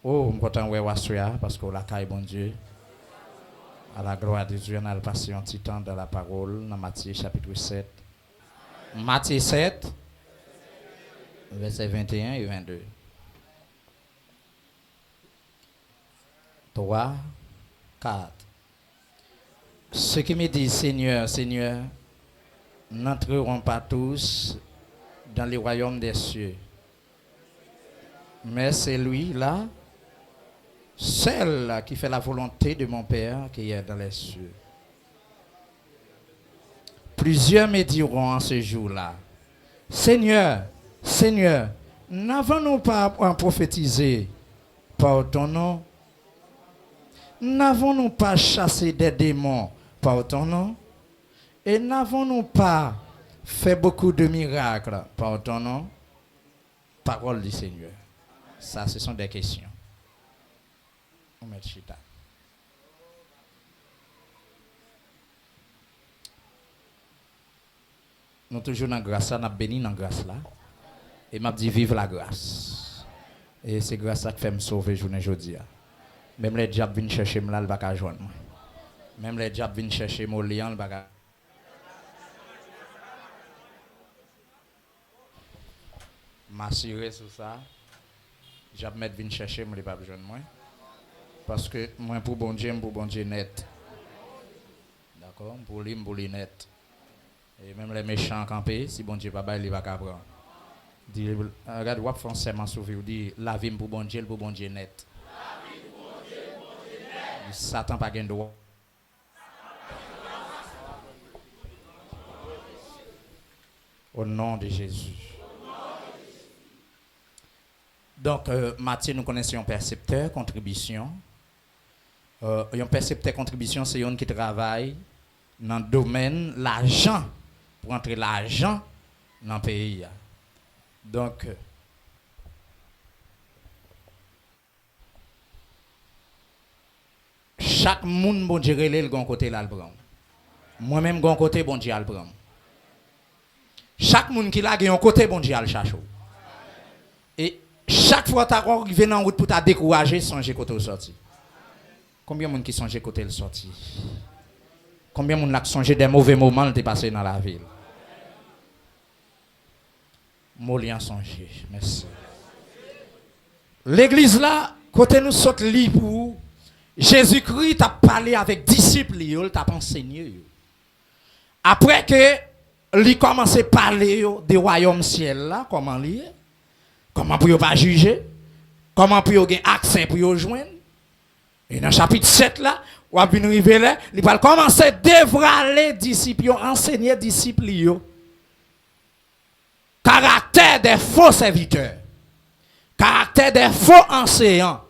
Oh, je suis content de voir parce que la caille, bon Dieu, à la gloire de Dieu, on a passé un petit temps dans la parole, dans Matthieu chapitre 7. Matthieu 7, versets 21 et 22. 3, 4. Ceux qui me disent Seigneur, Seigneur, n'entreront pas tous dans le royaume des cieux. Mais c'est lui-là, seul qui fait la volonté de mon Père qui est dans les cieux. Plusieurs me diront en ce jour-là, Seigneur, Seigneur, n'avons-nous pas prophétisé par ton nom? N'avons-nous pas chassé des démons par ton nom? Et n'avons-nous pas fait beaucoup de miracles par ton nom? Parole du Seigneur. Ça, ce sont des questions. On met chita. Nous toujours dans la grâce, nous béni dans la grâce là. Et m'a dit vive la grâce. Et c'est grâce à ça qui fait me sauver journée aujourd'hui. Même les diables viennent chercher moi, il va pas joindre moi. Même les diables viennent chercher mon lion, il va pas. M'assurer sur ça. Diable mettre viennent chercher moi, il va pas joindre moi. Parce que moi pour bon Dieu net. D'accord? Pour lui net. Et même les méchants campés, si bon Dieu pas il va pas prendre. Dit regarde wap français m'a sauvé ou dit la vie pour bon Dieu net. Satan pas gain droit. Au nom de Jésus. Donc Matthieu nous connaissons un percepteur contribution. Un percepteur contribution c'est un qui travaille dans le domaine l'argent pour entrer l'argent dans le pays. Donc chaque monde bon Dieu relève le côté là le prend. Moi même gon côté bon Dieu le prend. Chaque monde qui là un côté bon Dieu le cherche. Et chaque fois tu arrives en route pour te décourager, songer côté au sorti. Combien de monde qui songe côté le sorti? Combien de monde qui songe des mauvais moments qui passé dans la ville? Molien songer. Merci. L'église là, côté nous saute li pour Jésus-Christ a parlé avec disciples, il t'a enseigné. Après que il commence à parler des royaumes ciel là, comment li, comment pour pas juger, comment pour avoir accès pour joindre. Et dans le chapitre 7 là, on va venir révéler, il va commencer à dévoiler disciples, enseigner disciples. Caractère des faux serviteurs, caractère des faux enseignants,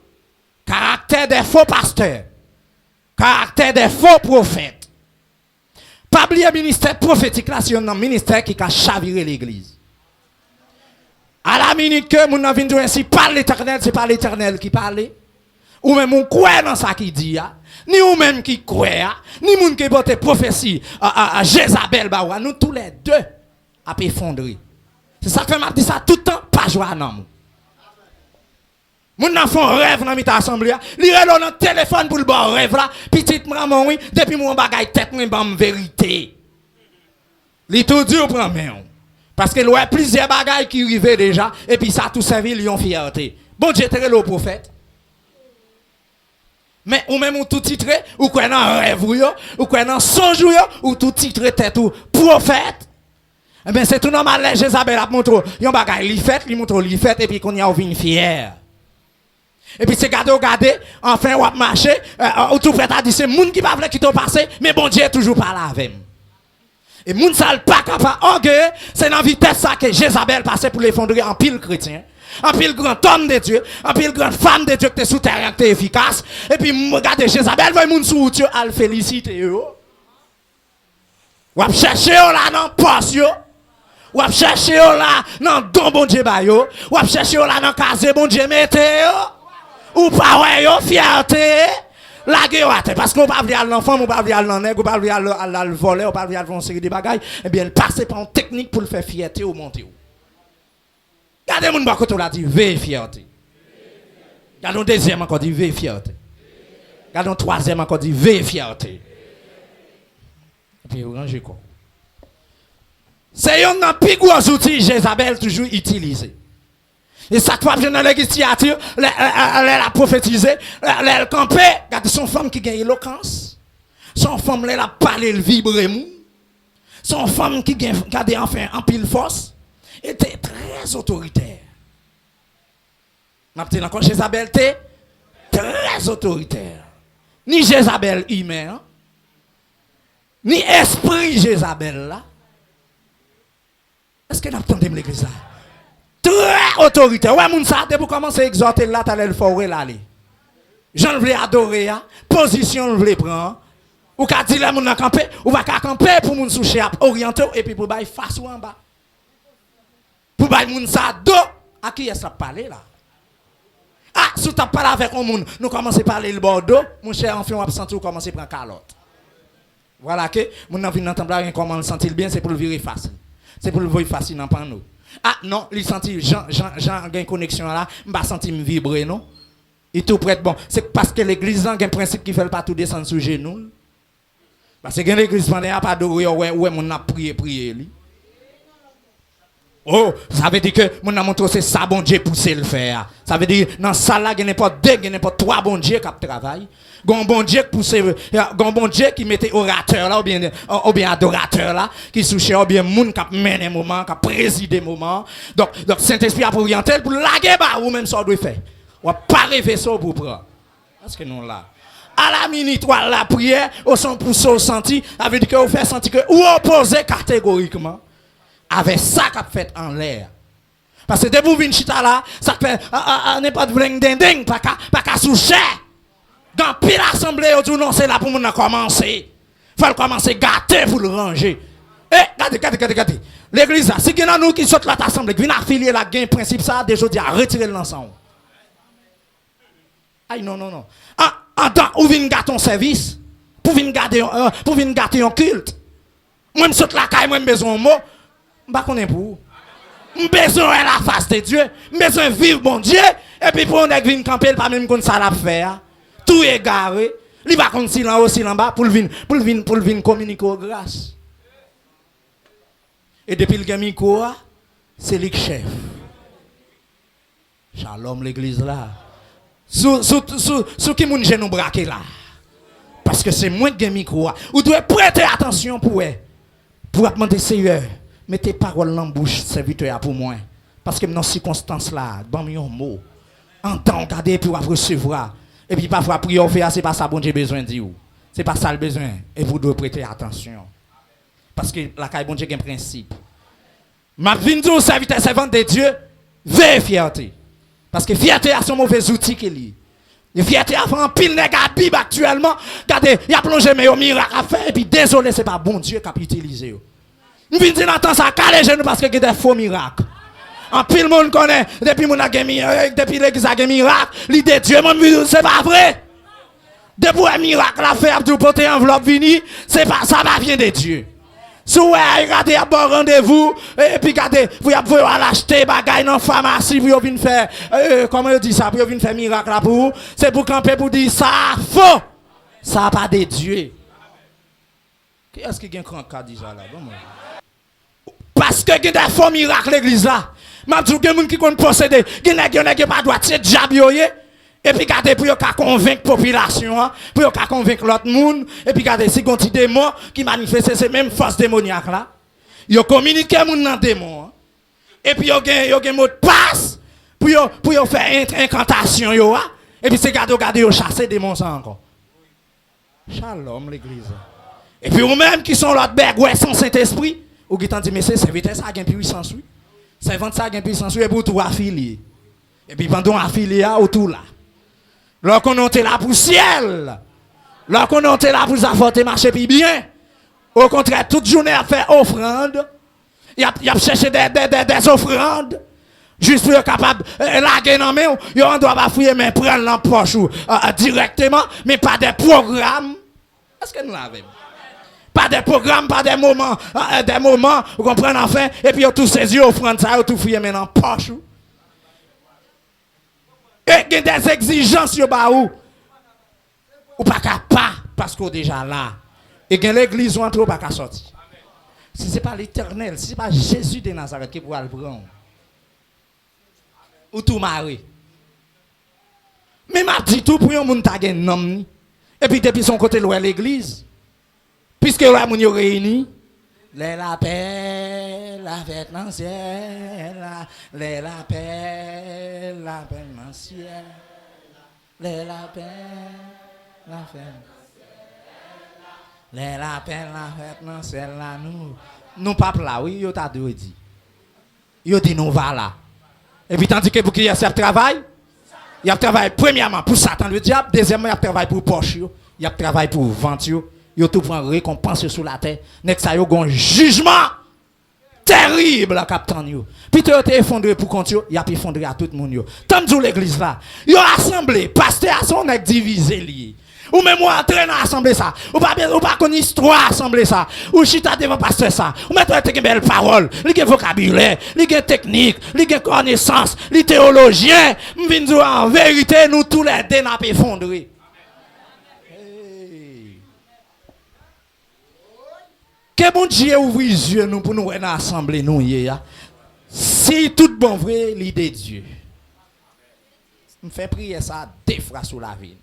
caractère des faux pasteurs, caractère des faux prophètes. Pas oublier ministère prophétique là, c'est un ministère qui a chaviré l'église. À la minute que nous avons dit ainsi, par l'Éternel, c'est pas l'Éternel qui parle. Ou même on croit dans ça qui dit, ni ou même qui croit, ni moun qui porte prophétie à Jézabel, nous tous les deux à effondrer. C'est ça que m'a dit ça tout le temps, pas joie non. Moun nan font rêve dans notre assemblée, li relo dans téléphone pour le bon rêve là, petite maman oui, depuis mon bagay tête moi bam vérité. Li tout dur prend main. Parce que l'oué plusieurs bagailles qui arrivaient déjà et puis ça tout servi lion fierté. Bon Dieu très le prophète. Mais ou même ou tout titré ou quoi dans rêve ou quoi dans songe ou tout titré tête ou prophète. Eh bien c'est tout normal Jézabel a montré yon bagay li fait, li montre li fait et puis qu'on y a vinn fier. Et puis c'est garder enfin ou marcher ou tout prêt à dire c'est moun qui pas vle qui t'ont passé mais bon Dieu toujours pas là avec. Et moun sal pas capable c'est dans vitesse ça que Jézabel passait pour l'effondrer en pile chrétien. En pile grand homme de Dieu, en pile grande femme de Dieu qui est sous terre qui est efficace. Et puis regardez Jézabel voit moun sous Dieu al féliciter yo. Ou ap chercher là dans poste yo. Ou ap chercher là dans don bon Dieu ba yo. Ou ap chercher là dans case bon Dieu mette yo. Ou pas ouais yo fierté. La guerre parce qu'on pas vouloir l'enfant, on pas vouloir l'ennègre, on pas vouloir le voler, on pas vouloir faire une série de bagailles, eh bien, elle passe par une technique pour le faire fierté ou monter. Regardez mon côté là dit ve fierté. Gardons deuxième encore dit veille fierté. Gardons troisième encore dit veille fierté. Et puis rangez quoi. C'est un des plus gros outils Jézabel toujours utilisé. Et ça fois dans l'église théâtre, elle a prophétisé, elle a campé, regardez son femme qui a éloquence. Son femme elle a parlé le vibrer mou. Son femme qui a enfin en pile force était très autoritaire. M'appelle encore Jézabel était très autoritaire. Ni Jézabel humain, ni esprit Jézabel là. Est-ce que vous entendez l'église là? Très autoritaire. Ouais, moun sa, pour commencer à exhorter là, t'as le forêt là. J'en voulais adorer, position voulais prendre. Ou qu'a dit là, moun n'a campé, ou va camper pour moun soucher orienté, et puis pour bailler face ou en bas. Pour bailler moun sa dos, à qui est-ce que parler là? Ah, si tu parles avec un moun, nous commençons à parler le Bordeaux, mon cher enfant, on va sentir commencer à prendre calotte. Voilà que, moun n'a vu n'entendre comment le sentir bien, c'est pour le virer facile. C'est pour le voir facile dans nous. Ah non, il sentit Jean a une connexion là, m'a senti me vibrer non. Et tout prête bon, c'est parce que l'église a un principe qui fait pas tout descendre sur genoux. Parce que l'église pendant pas adorer ouais mon a prier lui. Oh, ça veut dire que mon a montré c'est ça bon Dieu pousser le faire. Ça veut dire dans ça là il n'y a pas deux, il n'y a pas trois bon Dieu qui travaillent. Gon bon Dieu qui pousse, gon bon Dieu qui mettait orateur là ou bien adorateur là, qui souchait ou bien moun qui mène moment, qui préside moment. Donc Saint-Esprit a pour orienter pour laguer ba ou même ça doit faire. Ou pas rêver ça pour prendre. Parce que non là. À la minute ou à la prière, au son pour se sentir, ça veut dire que vous faites sentir que ou opposé catégoriquement avec ça qu'a fait en l'air. Parce que dès que vous venez chita là, ça fait n'est pas de bling ding ding, pas qu'à soucher. Dans pile assemblée, non, c'est là pour nous commencer. Il faut commencer à gâter pour le ranger. Eh, regardez. L'église, si il y a nous qui sortent l'assemblée, qui viennent affilier la gain principe, ça, déjà dit à retirer l'ensemble. Aïe, non. En temps où vient gâter ton service, pour venir gâter un culte. Moi, je saute la caille, moi, je besoin de mot. Je ne sais pas pour. Je besoin de la face de Dieu. Je besoin de vivre bon Dieu. Et puis pour nous venir camper, pas même qu'on ça l'a faire. Tout est garé. Il va comme si là aussi en bas pour venir communiquer aux grâces. Et depuis le gamin quoi, c'est lui le chef. Shalom l'église là. Sous qui moun genou braqué là. Parce que c'est moi qui gamin quoi. Vous devez prêter attention pour demander Seigneur, mettez parole dans la bouche serviteur pour moi. Parce que dans ces circonstances là, dans mes mots, entend garder pour recevoir. Et puis parfois, prier, faire, c'est pas ça bon Dieu besoin de dire. C'est pas ça le besoin. Et vous devez prêter attention. Parce que la caille bon Dieu a un principe. Ma vie de serviteur servant de Dieu, veille fierté. Parce que fierté a son mauvais outil qu'il y a. Fierté a fait un pile négatif actuellement. Regardez, il a plongé mes miracles à faire. Et puis désolé, c'est pas bon Dieu qui a utilisé. Je viens de dire, attends, ça calme les genoux parce qu'il y a des faux miracles. En pile monde connaît, depuis l'église a gagné miracle, l'idée de Dieu, c'est pas vrai. Depuis un miracle à faire, pour porter enveloppe vini, c'est pas ça va vient de Dieu. Si vous regardez à bon rendez-vous, et puis regardez, vous pouvez l'acheter, bagaille dans la pharmacie, vous venez faire, comment on dit ça, vous venez faire miracle là pour vous, c'est pour camper pour dire ça faux. Ça pas de Dieu. Qui est-ce qui a un grand cas déjà là? Parce que il y a des faux miracles l'église là. Je dis que les gens qui ont possédé, ils n'ont pas droit de diable. Et puis, regardez, pour convaincre la population, pour convaincre l'autre monde. Et puis, regardez, si on a des démons qui manifestent ces mêmes forces démoniaques là, ils communiquent avec les démons. Et puis, ils ont un mot de passe pour faire une incantation. Et puis, c'est regardez, ils chassent les démons encore. Shalom, l'église. Et puis, vous-même qui sont l'autre bête, sans Saint-Esprit, ou qui t'ont dit, mais c'est serviteur, ça a une puissance, oui. Servant ça a une puissance, oui, pour tout affilier. Et puis, pendant affilié, autour là. Lorsqu'on est là pour le ciel, lorsqu'on est là pour apporter marcher puis bien, au contraire, toute journée à faire offrande, il a cherché des offrandes, juste pour être capable de laguer dans main, on doit pas fouiller, mais prendre dans poche directement, mais pas des programmes. Est-ce que nous l'avons? Pas des programmes, pas des moments, vous comprenez enfin, et puis on tous saisi offrande ça, on tout fouiller maintenant poche. Et il y a des exigences yo ba ou pas capable parce qu'on déjà là. Et que l'église ou entre pas qu'à sortir. Si ce n'est pas l'Éternel, si ce n'est pas Jésus de Nazareth qui pourra le prendre. Ou tout marrer. Mais m'a dit tout pour un monde ta gen nom. Et puis depuis son côté loin l'église. Puisque là moun yo réuni, les la paix, la fête dans le ciel, les la paix dans le ciel. Les la paix, la fête. Les la paix, la fête dans le ciel là nous pas là, oui, yo t'a dit. Yo dit nous va là. Et puis tandis que pour qui y a ce travail, il y a travail premièrement pour Satan le diable, deuxièmement il y a travail pour poche, il y a travail pour vente, il tout prend récompense sur la terre. Nek ça yo gon jugement terrible à captain yo. Puis tu es effondré pour compte yo, il a effondré à tout le monde yo. Tant de l'église là, yo assemblé, pasteur à son nek divisé lié. Ou même moi entrer dans l'assemblée ça. Ou pas connaître histoire assemblée ça. Ou chita devant pasteur ça. Ou mettre une belle parole, li gen vocabulaire, li gen technique, li gen connaissance, li théologien. M'vin dire en vérité nous tous les deux n'a pas effondré. Que bon Dieu ouvre les yeux nous pour nous dans l'assemblée nous ya. Si tout bon vrai l'idée de Dieu. Me fait prier ça deux fois sur la vie.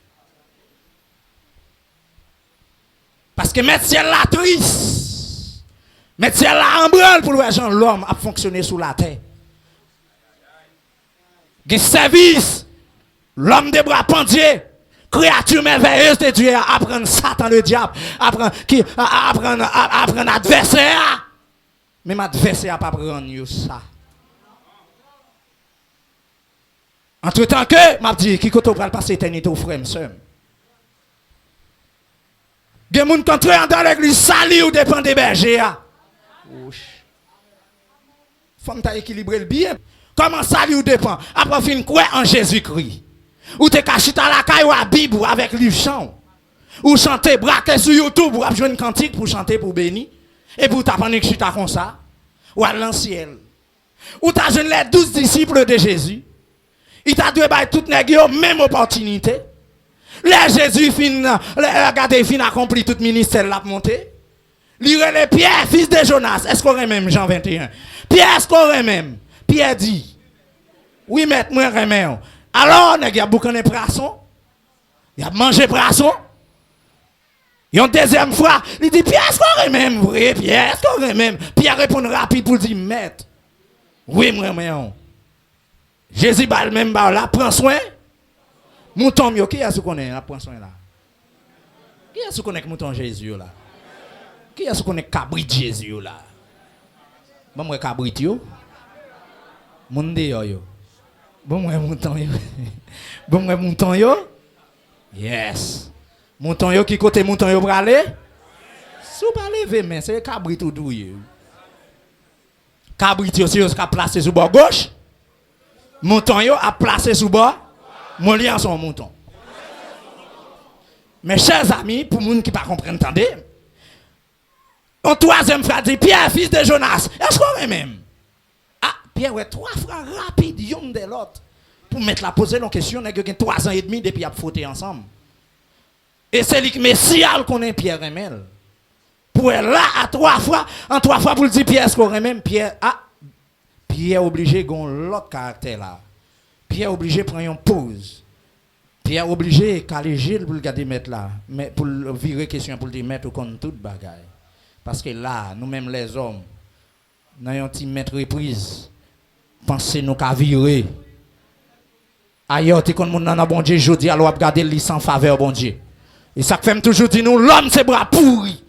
Parce que mettre ciel la triste. Mettre ciel la en branle pour voir Jean l'homme a fonctionné sous la terre. Des services, l'homme des bras pendiers, créature merveilleuse de Dieu, apprendre Satan le diable, apprendre adversaire. Même adversaire pas prendre ça. Entre temps que, m'a dit, qui côté va passer éternité au frère m'seur. Des gens qui entrent dans l'église sali ou dépend des bergers. Faut que équilibrer le bien. Comment sali ou dépend? Après fin quoi en Jésus-Christ. Ou te caché dans la caille ou à Bible avec livre chant. Ou chanter braquer sur YouTube ou jouer une cantique pour chanter pour bénir. Et pour t'apprendre que tu t'as comme ça. Ou à l'ancien. Ou t'as jeune les 12 disciples de Jésus. Il t'a donné toute nègre même opportunité. Là, Jésus regardez, fin accompli tout ministère l'a monté. Lire les Pierre, fils de Jonas. Est-ce qu'on même Jean 21? Pierre, est-ce qu'on même? Pierre dit, oui, maître, moi, remède. Alors, il y a beaucoup de poissons. Il a mangé poisson. Et une deuxième fois, il dit, Pierre, est-ce qu'on même vrai? Pierre, est-ce qu'on même? Pierre répond rapide pour dire, maître. Oui, moi, remède. Jésus, même là, prend soin. Mouton mio, qui est-ce qu'on est là, prend soin là? Qui est-ce qu'on est mouton Jésus là? Qui est-ce qu'on est cabrit Jésus là? Bon, moi, cabrit yo. Monde yo. Bon, moi, mouton yo. Bon, moi, mouton yo. Yes. Mouton yo, qui côté mouton yo pour aller? Si vous parlez, mais c'est cabrit ou douille. Cabrit yo, si vous avez placé sur le bord gauche. Mouton yo a placé sur le bord. Mon lien son mouton. Mes chers amis, pour les gens qui ne comprennent pas, attendez. Un troisième frère dit, Pierre, fils de Jonas, est-ce qu'on est même? Ah, Pierre, ouais, trois frères rapides, l'un de l'autre. Pour mettre la poser la question, on a 3 ans et demi depuis qu'ils ont fauté ensemble. Et c'est le Messia qu'on est Pierre Remel. Pour être là, en 3 fois, pour le dire, Pierre, est-ce qu'on est même? Pierre, Pierre obligé de l'autre caractère là. Pierre obligé de prendre une pause. Pierre obligé de caler Gilles pour le garder mettre là. Mais pour virer question pour le mettre contre toute bagaille. Parce que là, nous-mêmes les hommes, nous avons un petit mettre reprise. Pensez nous qu'à virer. Ailleurs, tu connais mon bon Dieu, je dis, alors regarder les sans faveur, bon Dieu. Et ça fait toujours dire nous, l'homme c'est bras pourri.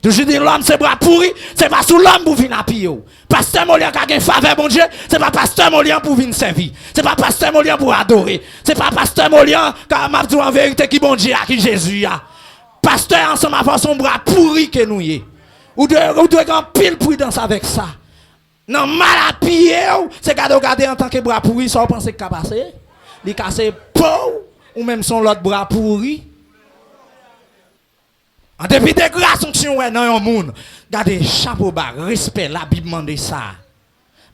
Toujours dire l'homme c'est bras pourri, c'est pas sous l'homme pour venir à pied. Pasteur Molian qui a une faveur, bon Dieu, c'est pas pasteur Molian pour venir servir. C'est pas pasteur Molian pour adorer. C'est pas pasteur Molian qui a dit en vérité qui bon Dieu a, qui Jésus a. Pasteur ensemble avec son bras pourri que nous y. Ou de avoir pile prudence avec ça. Non, mal à pied, c'est garder en tant que bras pourri, ça vous pensez qu'il a passé? Il a cassé peau, ou même son l'autre bras pourri. En dépit de grâce, on est dans le monde. Regardez, chapeau bas, respect, la Bible demande ça.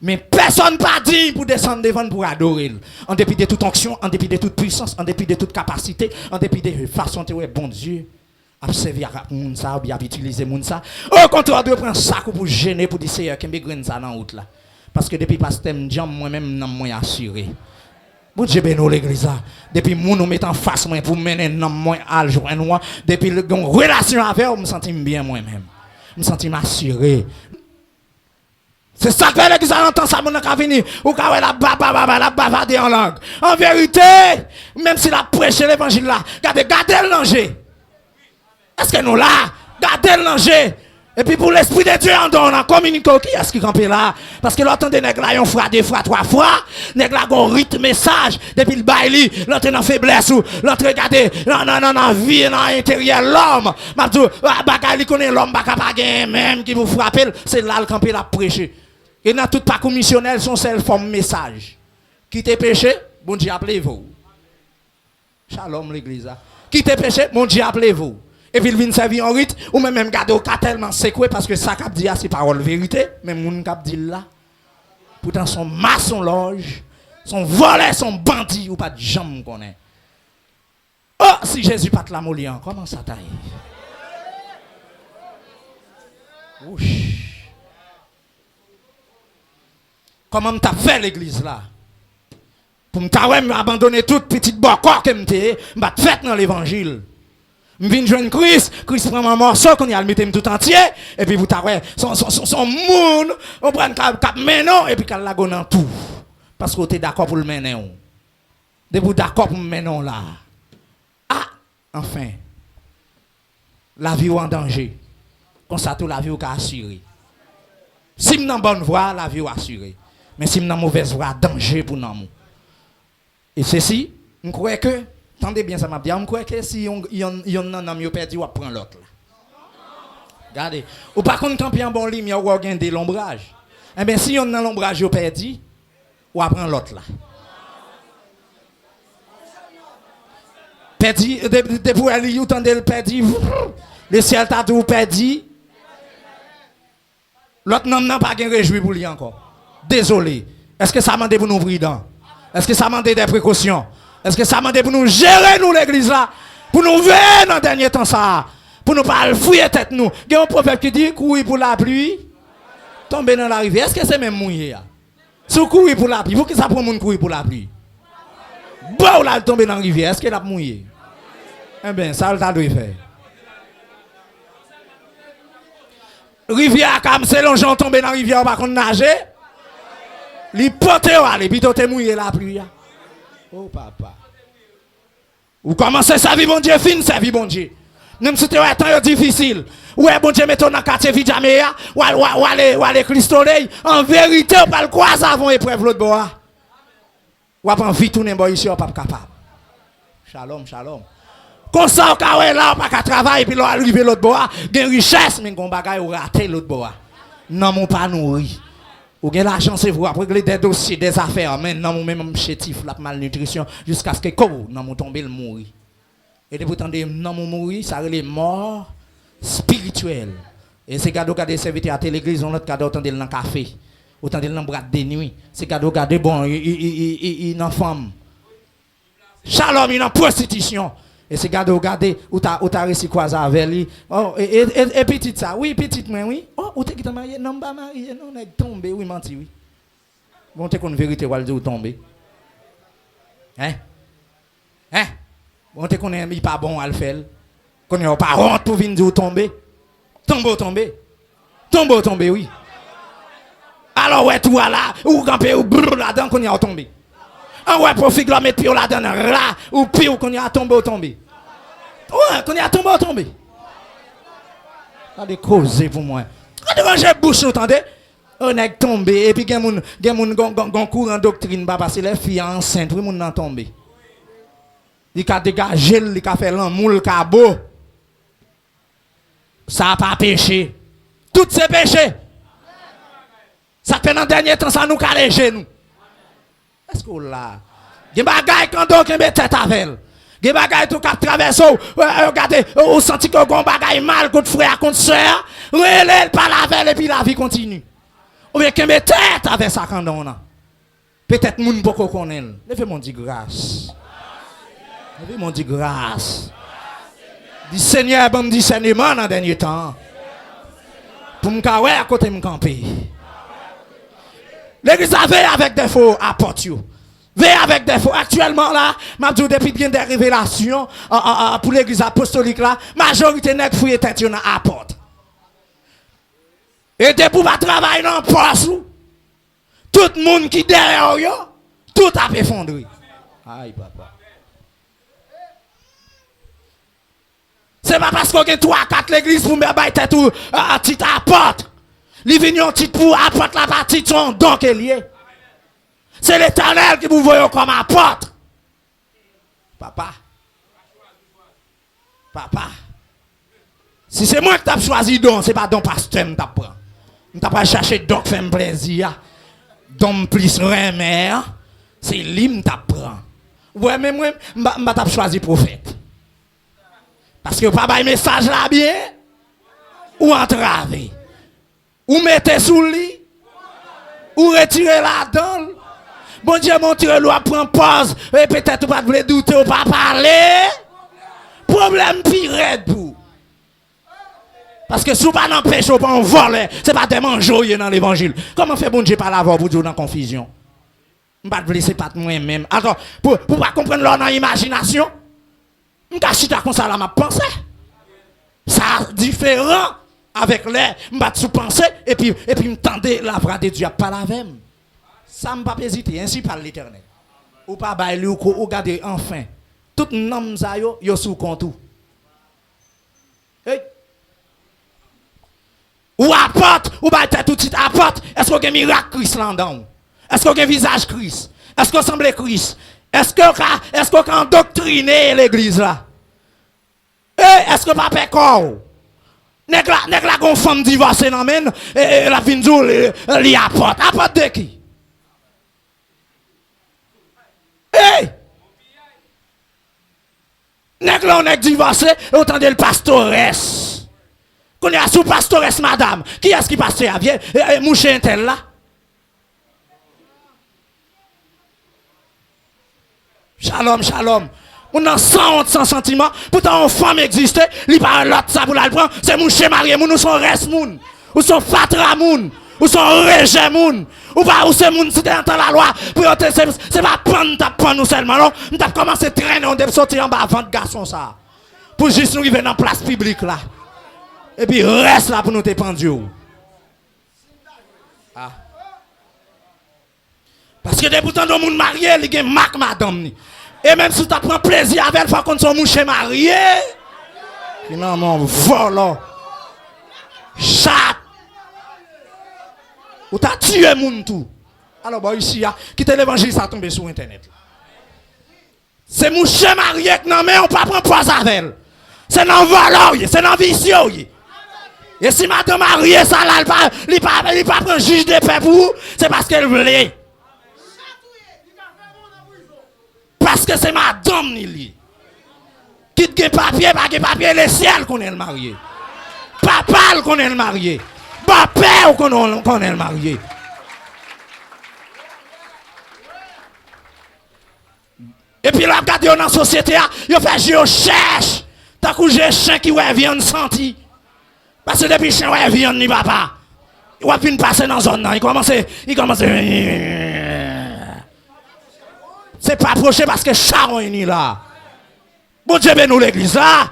Mais personne pas dit pour descendre devant pour adorer. En dépit de toute onction, en dépit de toute puissance, en dépit de toute capacité, en dépit de façon de bon Dieu, a servi à moun ça, ou bien à utiliser moun ça. Au contraire, de prendre ça pour gêner, pour dire Seigneur, qu'il me graine ça dans route là. Parce que depuis pasteur moi-même, non moins assuré. Bon Dieu bénit l'église là. Depuis moun nous met en face moi pour mener non moins à joindre moi, depuis le relation avec vous, me sentis bien moi-même. Me sentis assuré. C'est ça que l'église entend ça, mon a venir. Ou quand la bavarder en langue. En vérité, même si la prêche l'évangile là, gardez le danger. Est-ce que nous là, gardez le danger. Et puis pour l'esprit de Dieu, on a communiqué qui est-ce qui campe là? Parce que l'autre des nègres là, ils fois, deux fois, trois fois. Nègres là, ont rythme message. Depuis le bail, l'autre dans faiblesse ou l'autre regardez, non, vie, dans l'intérieur, l'homme. Mabdou, bagay connaît l'homme, bagay pas même qui vous frappe, c'est là le camper la prêcher. Et dans tout pas commissionnel, son seul forme message. Qui te péché, bon Dieu appelez-vous. Shalom l'église. Qui te péché, bon Dieu appelez-vous. Et puis il vient servir en rite, ou même garder au cas tellement secoué parce que ça cap dit c'est parole vérité, même moun cap dit là. Pourtant son maçon loge, son voleur, son bandit ou pas de jambe connaît. Oh, si Jésus pas te la mollir, comment ça t'aille? Ouch. Comment t'as fait l'église là? Pour m'abandonner toute petite bocor que m'te, m'a fait dans l'évangile. M'vin joindre Christ prend un morceau qu'on y a le mettre tout entier et puis vous t'avez son monde, on prend cap menon et puis qu'elle la gonne en tout. Parce que tu es d'accord pour le mener. De vous d'accord pour le mener là. Ah, enfin. La vie est en danger. Comme ça tout la vie est assurée. Si m'en bonne voie, la vie est assurée. Mais si m'en mauvaise voie, danger pour nous. Et ceci, je crois que attendez bien ça m'a dit, je crois que si on a mieux perdu, on prend l'autre là. Regardez. Ou par contre, quand il y a un bon lit, il y a un de l'ombrage. Eh bien, si on a l'ombrage, on perdu, on prend l'autre là. Perdu, depuis aller, vous entendez le perdu, le ciel t'a tout perdu. L'autre n'a pas de réjoui pour lui encore. Désolé. Est-ce que ça m'a dit pour nous ouvrir dents? Est-ce que ça m'a dit des précautions? Est-ce que ça m'a dit pour nous gérer nous l'église là? Pour nous veiller dans le dernier temps ça? Pour nous pas fouiller tête nous? Il y a un prophète qui dit courir pour la pluie, tomber dans la rivière. Est-ce que c'est même mouillé? Si vous courez pour la pluie, vous qui ça prend monde courir pour la pluie? Bon là tomber dans la rivière, est-ce qu'elle a mouillé? Eh bien, ça le doit faire. Rivière comme c'est l'on tomber dans la rivière par contre nager. L'hypothèse aller puis t'es mouillé la pluie. Oh papa. Ou commencez sa vie bon Dieu fin sa vie bon Dieu. Même si c'est un temps difficile. Ouais bon Dieu mettons dans quartier Vidjamea ou aller Christoleil en vérité on pas le croiser avant épreuve l'autre bois. Ou pas envie tourner bois ici on pas capable. Shalom shalom. Comme ça on là on pas travailler puis arriver l'autre bois, gain richesse mais gon bagaille ou rater l'autre bois. Non mon pas nourri. Ou avez l'argent, c'est vous régler des dossiers, des affaires, mais non, même chétif, la malnutrition, jusqu'à ce que vous non, tomber le mourir. Et de vous tendez, non, mourir, ça relève mort spirituelle. Et c'est cadeau qui a serviteur à l'église, on a cadeau dans le café, autant dans le bras de nuit. C'est cadeau qui bon, il est en femme. Shalom, il est en prostitution. Et c'est cadeau, regardez, où t'as réussi quoi avec lui. Oh, et petite ça, oui, petite moi, oui. Oh, où t'es qui t'a marié? Non, pas marié, non, on est tombé, oui, menti, oui. Bon, t'es qu'on vérité, ou dire où tomber. Hein? Hein? Bon, t'es qu'on est pas bon à le faire. Qu'on est pas honte pour venir dire où tomber. Tomber. Tomber, oui. Alors, ouais, tout là, ou camper, ou brrr là-dedans, qu'on y a tombé. Ah ouais, profite là, mettre pire là-dedans, là, ou pire qu'on y a tombé. Ouais, qu'on y a tombé. Allez, causer pour moi. Quand j'ai bouche, vous entendez? On est tombé, et puis il y a un courant doctrine, parce que les filles enceintes, tout le monde est tombé. Il a dégagé, il a fait l'amour, le cabot. Ça n'a pas péché. Tout ces péchés. Ça fait dans le dernier temps, ça nous calège nous. Est-ce que là? Il y a des bagailles quand on met tête avec elle. Il y a des bagailles tout cap traverse. Regardez, on sent que on bagaille mal contre frère, contre soeur. Relève pas la veille et puis la vie continue. Ou bien qu'un tête avec ça quand on a. Peut-être moun poko connaît. Levez mon dit grâce. Levez mon dit grâce. Dis Seigneur, bon discernement dans dernier temps. Pour me caouer à côté me camper. L'église a veillé avec des faux apôtres. Veille avec des faux. Actuellement là, m'a dit depuis bien des révélations pour l'église apostolique là, majorité n'est fouillé tête dans apôtre. Et depuis va travailler dans le poste, tout le monde qui derrière yo, tout a effondré. Aïe papa. C'est pas parce qu'on a 3-4 l'église pour me bailler tête ou un titre apôtre. Li vient un titre pour apporter la partie de son don qu'elle est. C'est l'Éternel qui vous voyez comme apôtre. Papa. Papa. Si c'est moi qui t'ai choisi don, c'est pas don pasteur que t'apprends. Je t'ai pas cherché don qui fait plaisir. Don plus remè. C'est lui qui t'apprend. Ouais, mais moi, je t'ai choisi prophète. Parce que papa, il message là bien. Ou entraver. Ou mettez sous le lit. Ou retirez la dent. Bon Dieu, montre-le à prendre pause. Et peut-être pas de douter ou pas parler. Problème pire pour. Parce que si vous pas empêche ou pas en voler, c'est pas tellement joyeux dans l'évangile. Comment fait bon Dieu par la voix pour dire dans confusion? Je ne vais pas blesser pas moi-même. Alors, pour pas comprendre leur imagination, je ne vais pas comme ça là ma pensée. Ça différent avec l'air, je vais sous penser et puis me tendre la voix de Dieu pas la même. Ça ne va pas hésiter, ainsi par l'Éternel. Ou pas bailler ou regarder enfin. Tout nom ça yo sous compte. Hey. Ou apporte, ou bah tout de suite apporte. Est-ce qu'on a un miracle Christ là-dedans? Est-ce qu'on a un visage Christ? Est-ce qu'on semble Christ? Est-ce qu'on a endoctriné l'église là? Est-ce qu'on va pas corps? N'est-ce la gon femme divorcée non men et la fin jour li apporte. Apporte de qui? N'est-ce là on est divorcé autant de le pastoresse. Qu'on est sous pastoresse madame. Qui est-ce qui passe à bien? Mouche intel là. Shalom, shalom. On a sans honte, sans sentiment. Pourtant, une femme existe. Il parle l'autre, ça pour la prendre. C'est mouche marié, nous sommes reste moun. Ou sont fatra moun. Ou sont rejet moun. Ou pas, ou c'est moun, si t'es dans la loi. C'est pas prendre nous seulement, non. Nous avons commencé à traîner, on doit sortir en bas avant de garçon ça. Pour juste nous arriver dans la place publique là. Et puis reste là pour nous te pendu. Ah. Parce que des boutons de monde marié, il y a marque madame. Et même si tu prends plaisir avec elle, faut qu'on soit mouché marié. Finalement, volant. Chat. Ou t'as tué moun tout. Alors, bon, ici, quittez l'évangile, ça tombe sur internet. C'est mouché marié que non, mais on ne peut pas prendre poids avec elle. C'est dans volant, c'est dans vicieux. Et si madame mariée, ça là, il ne pas prendre juge de paix pour vous, c'est parce qu'elle voulait. Parce que c'est madame Nili. Qui te papier, pas de papier, le ciel qu'on est le marié. Papa qu'on est le marié. Papa qu'on est le marié. Et puis là, regardez dans la société, il fait je cherche. Tant que j'ai chien qui vient senti. Parce que depuis chien vient ni papa. Il va venir passer dans la zone. Il commence. C'est pas approché parce que Charon est ni là. Bon Dieu, ben nous l'église là.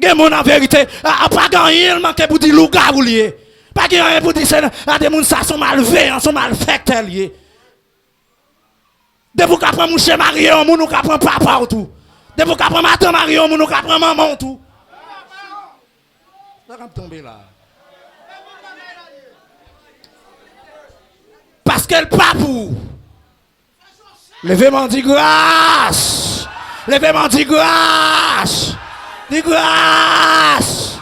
Gen mon en vérité, pas gagner, il manque pour dire louga ou lié. Pas gagner pour dire c'est des gens ça sont malveillants, sont malfaiteurs liés. De vous qu'après mon chien marié, on nous qu'après papa ou tout. De vous qu'après madame marié, on nous qu'après maman ou tout. Ça va tomber là. Parce qu'elle pas pour. Levez-moi dit grâce. Levez-moi dit grâce. Dit grâce.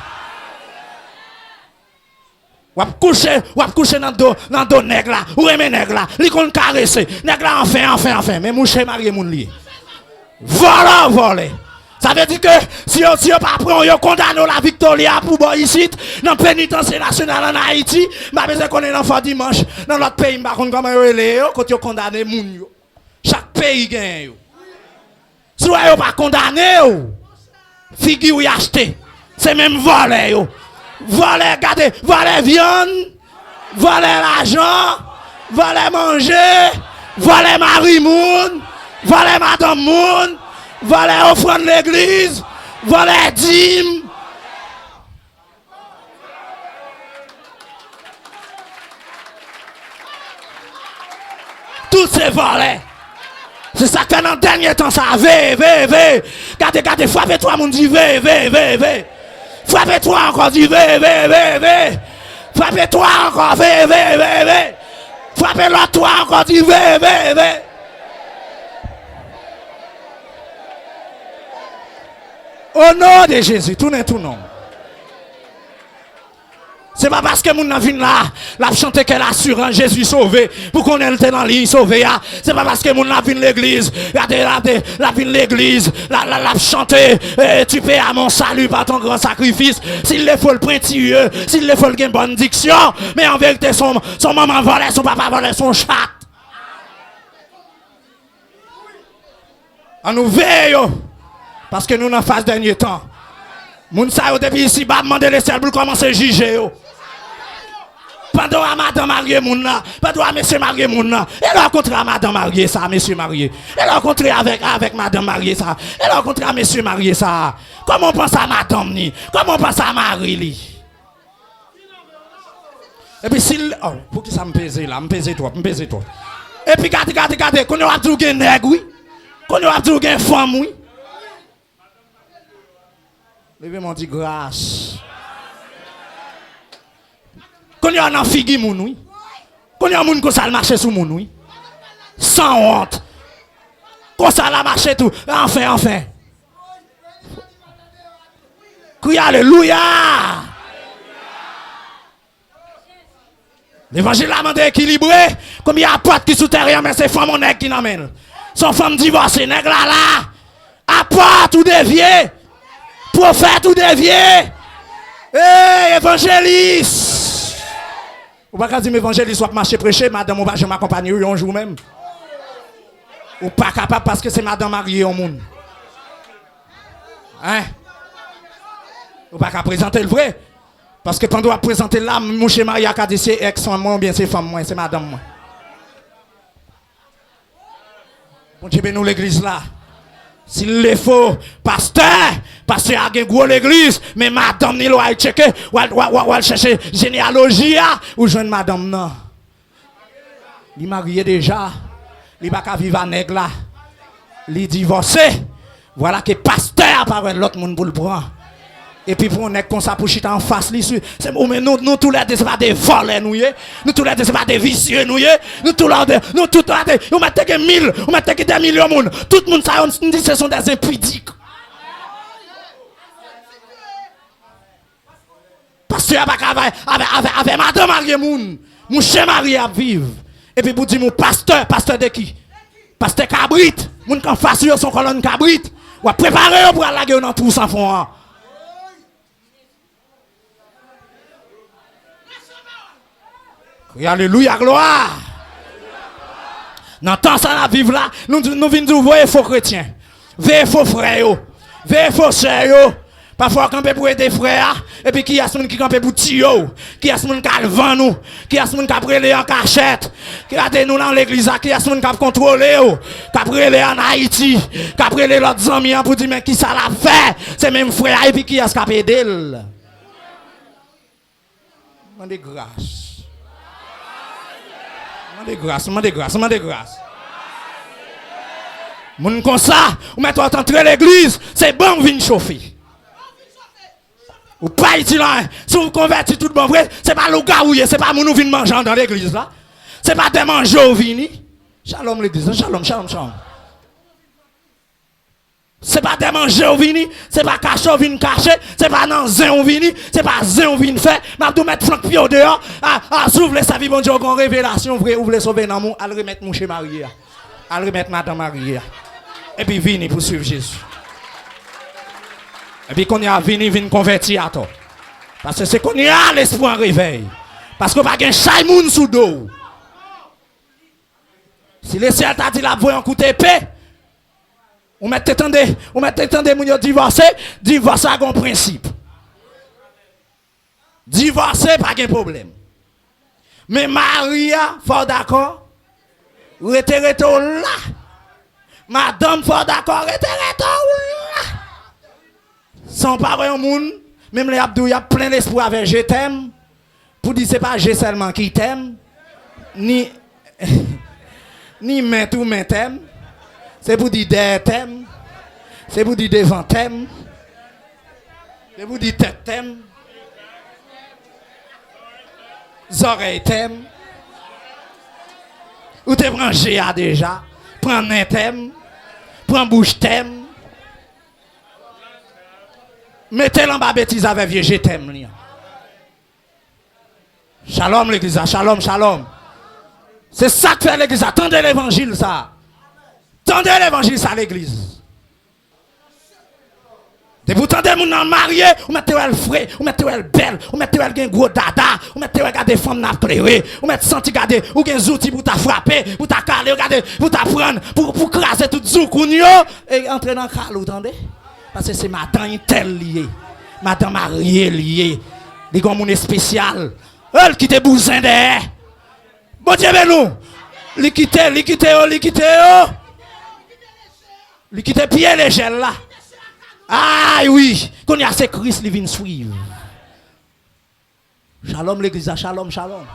Ou coucher dans dos nègre là. Ou remet nègre là. Li kon caresser. Nègre là enfin. Mais mouche marié moun li. Voilà. Ça veut dire que si on pas prend, on condamne la Victoria pour boire ici, dans le pénitencier national en Haïti, je besoin qu'on est l'enfant dimanche. Dans l'autre pays, je ne sais pas comment on quand on condamne les gens. Chaque pays gagne. Si on n'est pas condamné, figure y acheter. C'est même voler. Voler, regardez, voler viande, voler l'argent, voler manger, voler Marie Moun, voler Madame Moun, voler offrande l'église, voler dîme. Tout c'est volé. C'est ça que dans le dernier temps, ça ve. Regardez, frappez-toi, mon dit ve. Frappez-toi encore, dit ve. Frappez-toi encore, ve. Frappez-le toi encore, dit ve. Au nom de Jésus, tournez tout nom. C'est pas parce que mon n'a là, la chanter qu'elle assure Jésus sauvé, pour qu'on ait dans l'île sauvé. C'est pas parce que mon n'a l'église, la l'église, la chanter, tu paies à mon salut par ton grand sacrifice. S'il le faut le précieux, s'il le faut le une bonne diction, mais en vérité, son maman volait, son papa volait son chat. On nous veille, parce que nous, en face dernier temps, moun sa yo depuis ici, ba demander les ciel pour commencer à juger. Pendant à madame mariée moun là, pendant à monsieur marié moun là, elle a rencontré à madame mariée ça, monsieur marié. Elle a rencontré avec madame mariée ça. Elle a rencontré à monsieur marié ça. Comment on pense à madame ni? Comment on pense à Marie li? Et puis s'il pour qui ça me pèse là, me pèse toi. Et puis regardez, qu'on a tout gen nèg oui. Qu'on a tout gen femme oui. Levez-moi dit grâce. Quand il y a un figi moun oui. Quand il y a un moun qui ça marche sous moun oui. Sans honte. Quand ça la marche tout. Enfin. Crie alléluia. L'évangile a demandé équilibré. Comme il y a pote qui sous terre, mais c'est femme mon qui n'amène. Son femme divorcée, nèg là. À pote ou dévié. Prophète ou dévié. Évangéliste. Ou pas dire évangéliste soit marcher prêcher, madame, on va jamais m'accompagner un jour même. Ou pas capable parce que c'est madame mariée au monde. Hein? Ou pas qu'à présenter le vrai. Parce que quand on doit présenter là, mon chez marié à dit c'est ex-moi, bien c'est femme, moi, c'est madame, moi. Bon Dieu, nous l'église là. S'il le faut, pasteur a un gros l'église, mais madame ni l'a checké, ou chercher généalogie, ou jeune madame non. Il marié déjà, il va pas vivre avec là. Il divorcé. Voilà que pasteur par l'autre monde pour le prendre. Et puis pour on est comme ça pour chiter en face c'est mais nous tous les deux c'est pas des voleurs nous tous les deux c'est pas des vicieux nous tous les deux on mettait que 1000 on mettait que des millions de monde tout le monde ça on dit ce sont des impudiques parce que avec madame mariée mon cher marié à vivre et puis pour dire mon pasteur de qui pasteur cabrit mon quand face son colonne cabrit ou préparer pour aller dans tout sans fond. Alléluia, gloire. Dans le temps, ça la vivre là, nous venons de voir les faux chrétiens, les faux frères, les faux sœurs. Parfois, quand on peut aider frères, et puis qui y a ceux qui campent pour tirer, qui y a ceux qui vend nous, qui y a ceux qui prélèvent en cachette, qui y a nous dans l'église, qui y a ceux qui contrôlent, qui prélèvent en Haïti, qui prélèvent leurs amis pour dire mais qui ça l'a fait, c'est même frère, et puis qui y a ce qui a aidé. Demandez grâce. Demandez grâce. Moun comme ça, ou mettez entrer l'église, c'est bon de venir chauffer. Ou pas ici là, si vous convertissez tout bon vrai, c'est pas le gars où c'est pas moun ou vin manger dans l'église là. C'est pas des manger ou vini. Shalom l'église, shalom. C'est pas des manger ou vini, c'est pas cacher ou vin cacher, c'est pas dans zin ou vini, c'est pas zin ou vin fait. M'a tout mettre flanc pied au dehors, s'ouvre sa vie bon Dieu en révélation vrai, ouvre sauver dans mon, al remettre mon chez Marie. Al remettre madame Marie. Et puis vini pour suivre Jésus. Et puis qu'on y a venu convertir à toi. Parce que c'est qu'on y a l'espoir en réveil. Parce qu'on va gagner chaque monde sous dos. Si le ciel t'a dit la voix en coup d'épée, on met t'étendez, moun divorcer à un principe. Divorcer, pas de problème. Mais Maria, faut d'accord, rete là. Madame, faut d'accord, rete là. Sans parler au monde, même les abdou, y a plein d'espoir avec je t'aime. Pour dire c'est pas je seulement qui t'aime, ni mais tout mais t'aime. C'est pour dire derrière t'aime. C'est pour dire devant t'aime. C'est pour dire tête t'aime. Oreilles t'aime. Ou te prends GA déjà. Prends nez t'aime. Prends bouche t'aime. Mettez-le en bas bêtise avec vieux je t'aime. Shalom l'église, shalom, shalom. C'est ça que fait l'église. Attendez l'évangile ça. Attendez l'évangile ça l'église. Et vous tendez mon nom marié, vous mettez elle frais, vous mettez elle belle, vous mettez elle gen gros dada, vous mettez elle garder femme n'a clairé, vous mettez senti garder ou gen outils pour ta frapper, pour ta caler, regarder, pour ta prendre, pour craser tout zoukounio et entrer dans cal, vous entendez? Parce que c'est madame telle liée. Madame mariée liée. Les gars mon spécial. Elle qui te bousin derrière. Bon Dieu ben nous. Li quitte pied l'échelle là. Ah oui, qu'on y a c'est Christ qui vient suivre. Shalom l'église, shalom, shalom.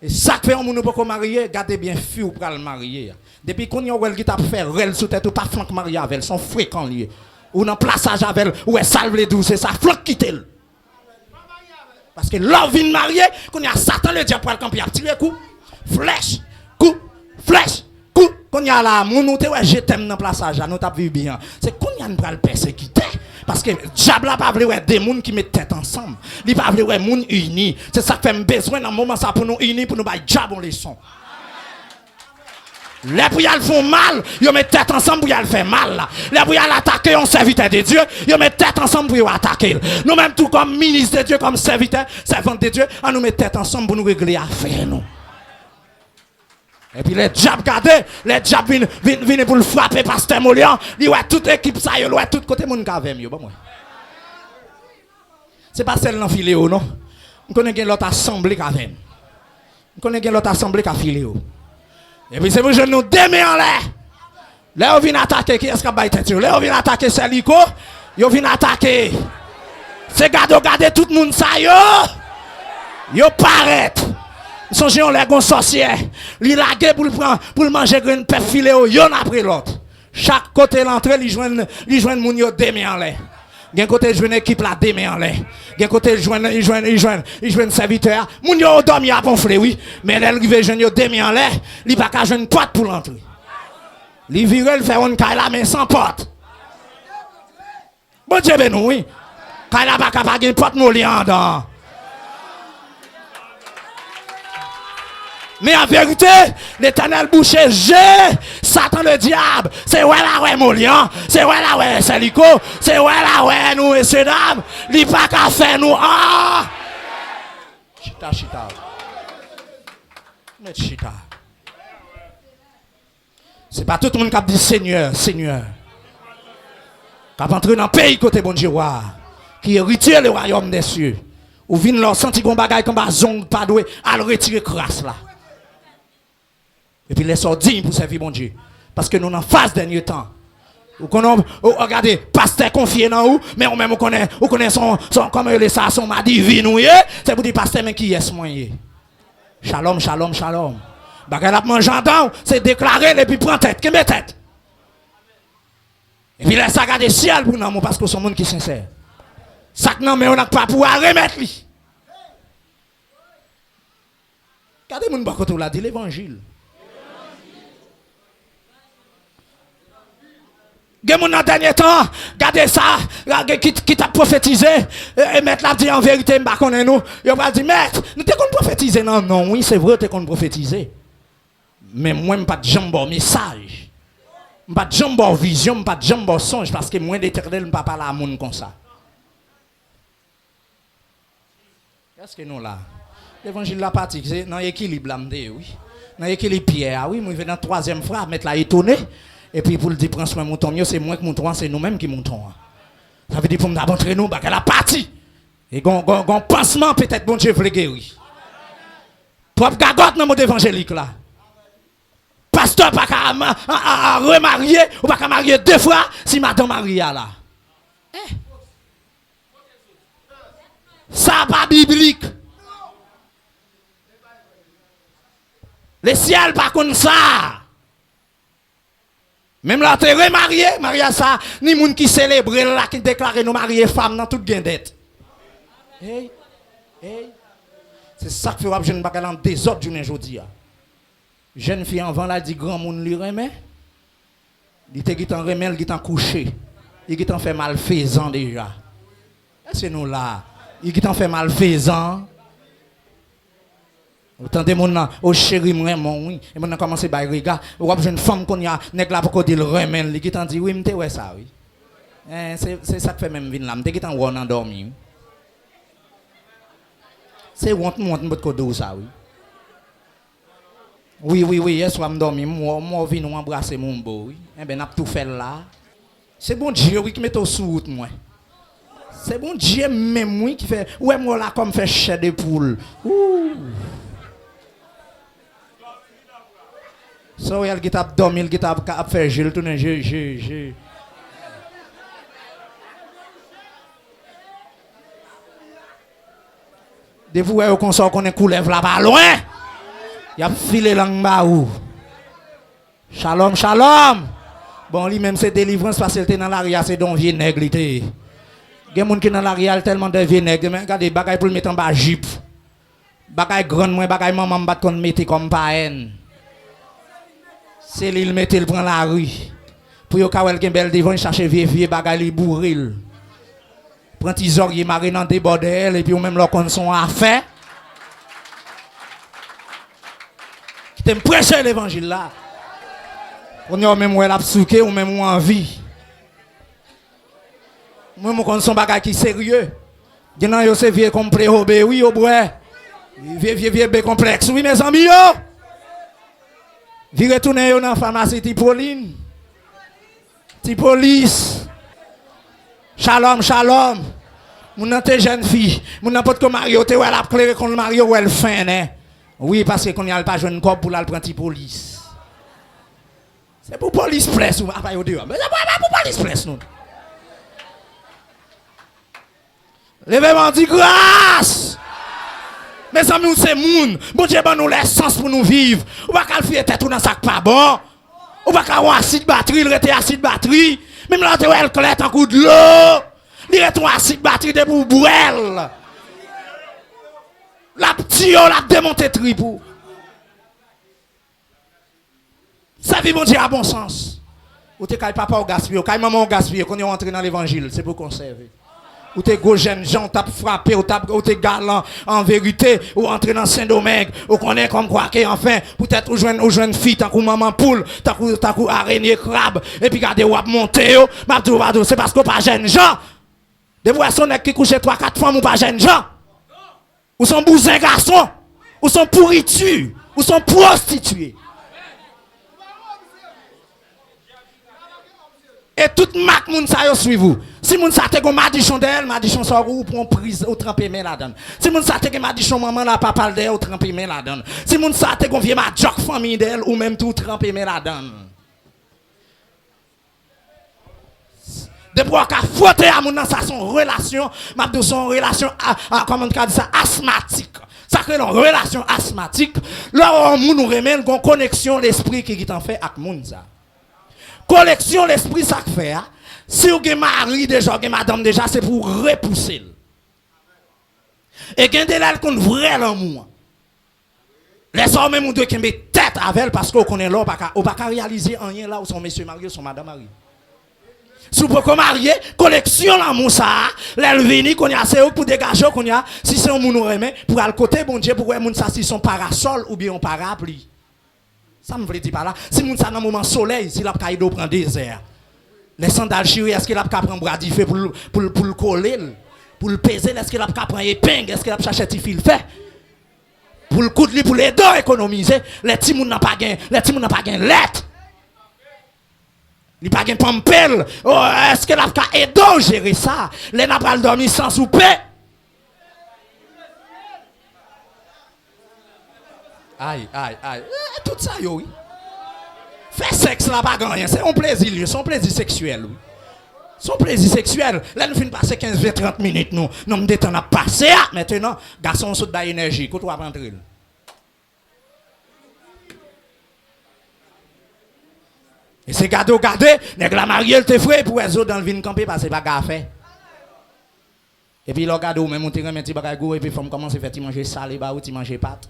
Et ça fait un monde pour marier, gardez bien fille pour le marier. Depuis qu'on y a qui t'a fait rel sous tête ou pas flanc marié avec elle, sont fréquents liés. Ou dans plaçage avec elle, ou elle salve les douces, c'est ça flanc quitte elle. Parce que l'homme vient marier, qu'on y a Satan le diable pour le camp, il a tiré coup, flèche, coup, qu'on y a là, mon nous te ouais, je t'aime dans plaçage, nous t'a vu bien. C'est qu'on y a une pral persécuter. Parce que diable n'a pas voulu ouais des gens qui mettent tête ensemble. Il pas voulu ouais monde unis. C'est ça que fait besoin dans moment ça pour nous unir pour nous bailler diable en leçon. Les pour y font mal, ils mettent tête ensemble pour y faire mal. Les pour y attaquer un serviteur de Dieu, ils mettent tête ensemble pour y attaquer. Nous même tout comme ministre de Dieu, comme serviteur, servant de Dieu, on nous met tête ensemble pour nous régler affaire nous. Et puis les diables gardés, les diables viennent pour le frapper pasteur Molian, ils ouais toute équipe ça, ils ouais tout côté mon cavem yo, bon moi. C'est pas celle dans filéo non. On connaît l'autre assemblée cavem. On connaît l'autre assemblée qu'a filéo. Et puis c'est pour que nous démons en l'air. Là, on vient attaquer, qui est-ce qu'on va être? Là, on vient attaquer Celico, on vient attaquer. C'est garder tout le monde ça, yo paraît. Songez on les sorciers. Li lagué pour le manger une pep filé, yon après l'autre. Chaque côté l'entrée, li joignent moun yo démons en l'air. Gen côté joine équipe la démé en l'air. Gen côté joine serviteur. Moun yo dormi a gonfler oui, mais elle rive joine yo démé en l'air, li pas ka joine porte pour l'entrer. Li virel fait une caille la mais sans porte. Bon Dieu ben nous oui. Caille la pas ka gen porte molli en dedans. Mais en vérité, l'Éternel boucher, Satan le diable, c'est ouais là ouais Molian, c'est ouais là ouais Celico, c'est ouais là ouais nous messieurs dames, li pas qu'à faire nous ah. Chita. Mais chita. C'est pas tout le monde qui dit Seigneur. Qui a entré dans le pays côté bon Dieu, qui retire le royaume des cieux. Ou vient leur sentir qu'on bagaille comme zong pas doué, à le retirer crasse là. Et puis les sont dignes pour servir mon Dieu. Parce que nous sommes en phase dernier temps. Regardez, pasteur confié dans vous, mais on même on connaît son comme il est ça, son ma divine, c'est pour dire pasteur mais qui est moi. Shalom. Bagay la mangeant dans, c'est déclarer et puis prendre tête, qui met tête. Et puis laisse regarder ciel pour nous parce que c'est un monde qui est sincère. Ça que non mais on n'a pas pouvoir remettre lui. Regardez mon bakoto là dit l'évangile. Dans le dernier temps, regardez ça, qui t'a prophétisé, et mettre la dit en vérité, nous nous. Il va dire, maître, nous t'es qu'on prophétiser. Non, oui, c'est vrai, t'es qu'on prophétiser. Mais moi, je n'ai pas de jambon message. Je n'ai pas de jambon vision, je n'ai pas de jambon songe, parce que moi, l'Éternel, je ne peux pas parler à monde comme ça. Est-ce que nous là? L'évangile la partie, c'est dans l'équilibre là, oui. Dans l'équilibre Pierre, oui, moi je vais dans la troisième phrase, mettre la étonné. Et puis pour le dire, prends soin mouton, c'est moi qui mouton, c'est nous-mêmes qui moutons. Ça veut dire pour nous montrer nous, qu'elle a parti. Et gon pansement peut-être bon Dieu veut guérir. Propre gagotte dans mon évangélique là. Pasteur pas qu'à remarier ou pas qu'à marier 2 fois si madame Maria là. Ça pas biblique. Le ciel pas comme ça. Même là t'es remarié, Maria ça, ni moun qui célèbre là qui déclare nous mariés femmes dans toute guindette. Hey. C'est ça que fait jeune bagay en désordre journée aujourd'hui. Jeune fille avant là dit grand monde lui remet. Il était qui t'en remet, il t'en couché. Il qui t'en fait malfaisant déjà. C'est nous là. Il qui t'en fait malfaisant. Autant de monde au chéri vraiment oui. Et maintenant commencer par regard. Ou une femme qu'on y a nèg là pour dire remet, il qui t'en dit oui, m'te ouais ça oui. C'est ça que fait même vinn là, m'te qui t'en on endormi. C'est honte de côté ça oui. Oui, hier soir me dormi, moi vinn embrasser mon beau oui. Eh ben n'a tout fait là. C'est bon Dieu oui qui met au sous route moi. C'est bon Dieu même oui qui fait ouais moi là comme fait chair de poule. Ouh. So elle qui t'a dormi, elle qui t'a fait gel tourner je. De vous au consort qu'on est coulève là-bas loin. Il a filé langue baou. Shalom. Bon lui même c'est délivrance parce qu'il était dans l'arrière c'est don vinaigre il était. Il y a des gens qui dans l'arrière tellement de vinaigre mais regardez bagay pour le mettre en bas jupe. Bagay grande moi bagay maman me bat qu'on mettait comme païenne. C'est lui le mettait il prend la rue. Pour yo kawel gen bel devant chercher vieux bagay li bourril. Prend tes oreilles mariner dans des bordels et puis ou même leur kon son affaire. Qui t'aime prêcher l'évangile là. On y a même ouais la souké ou même envie. Moi mon kon son bagay qui sérieux. Genan yo c'est vieux complet obé oui au bois. Vieux bé complexe oui mes amis yo. Vi retourner yo dans pharmacie Tipoline. Tipolis. Shalom. Mon nan te jeune fille, mon n'importe comment Mario te ouais la claire kon Mario ouais le fin né. Oui parce que qu'on y a pas jeune corps pour la prendre police. C'est pour police presse ou pas yo dehors. Mais c'est pas pour police presse nous. Levez-moi dit grâce. Mes amis c'est moun. Bon Dieu ban nous l'essence pour nous vivre. Ou pas qu'à faire tête dans sac pas bon. Ou pas qu'à avoir acide batterie, il rete acide batterie. Même là tu elle clé en coup de l'eau. Il rete acide batterie de pour bouelle. La petite la démonter tripou. Ça vit mon Dieu à bon sens. Ou t'es papa au gaspiller, ou maman au gaspiller, qu'on est rentré dans l'évangile, c'est pour conserver. Ou t'es gros jeunes gens, t'as frappé, ou t'es galant en vérité, ou entrer dans Saint-Domingue, ou qu'on est comme quoi, enfin, peut-être ou jeune fille, t'as coup maman poule, t'as coup araignée crabe, et puis gardez ou monter, c'est parce qu'on pas jeunes gens. Des poissons qui couchent 3-4 femmes ou pas jeunes gens. Ou sont bousins garçons, ou sont pourritures, ou sont prostituées. Et tout mak moun sa yo suivre vous. Si moun sa te gon madichon d'elle, madichon sa ou prend prise ou tremper main la donne. Si moun sa te gon madichon maman la papa d'elle ou tremper main la donne. Si moun sa te gon vieux madjok famille d'elle ou même tout tremper main la donne. Depuis qu'a frotter à moun ça son relation, m'a de son relation comment on dit ça asthmatique. Ça crée une relation asthmatique. Là moun nous remet une connexion l'esprit qui t'en fait avec moun ça. Collection l'esprit ça fait. Si vous avez mari déjà, vous madame déjà, c'est pour repousser. Et quand elle qu'on vrai l'amour. Les hommes même deux qui mettent tête avec elle parce qu'on connaît là, on ne peut pas réaliser rien là où son monsieur marié, son madame marié. Si vous pouvez marier, collection l'amour ça, l'elvini qu'on y a, c'est pour dégager qu'on y a, si c'est un moun remet, pour aller côté bon Dieu, pour moun ça si son parasol ou bien un parapluie. Ça me veut dire par là. Si moun sa dans moment soleil, si la caïdo prend désert. Les sandales chiri, est-ce qu'il a pas prendre bras diffé pour le coller, Pour le peser, est-ce qu'il a pas prendre épingle, est-ce qu'il a chercher petit fil fait? Pour le coup de lui, pour les deux économiser, les petits moun n'a pas gain, les petits moun n'a pas gain lettre. Il pas gain pompel. Oh, est-ce qu'il a pas aider gérer ça? Les n'a pas dormir sans souper. Aïe, aïe, aïe. Tout ça, yo, oui. Faire sexe là, pas rien. C'est un plaisir, c'est un plaisir sexuel, oui. Son plaisir sexuel. Là, nous finissons passer 15, 20, 30 minutes, nous me détendons à passer. Maintenant, garçon, on saute d'énergie. Quand on va rentrer. Et c'est gardé, nèg la mariée, elle te frais pour les autres dans le vin camper parce que c'est pas gaffe. Et puis, le gars, même on te remet petit bagage et puis, il faut commencer à faire manger salé, ou tu manger pâte.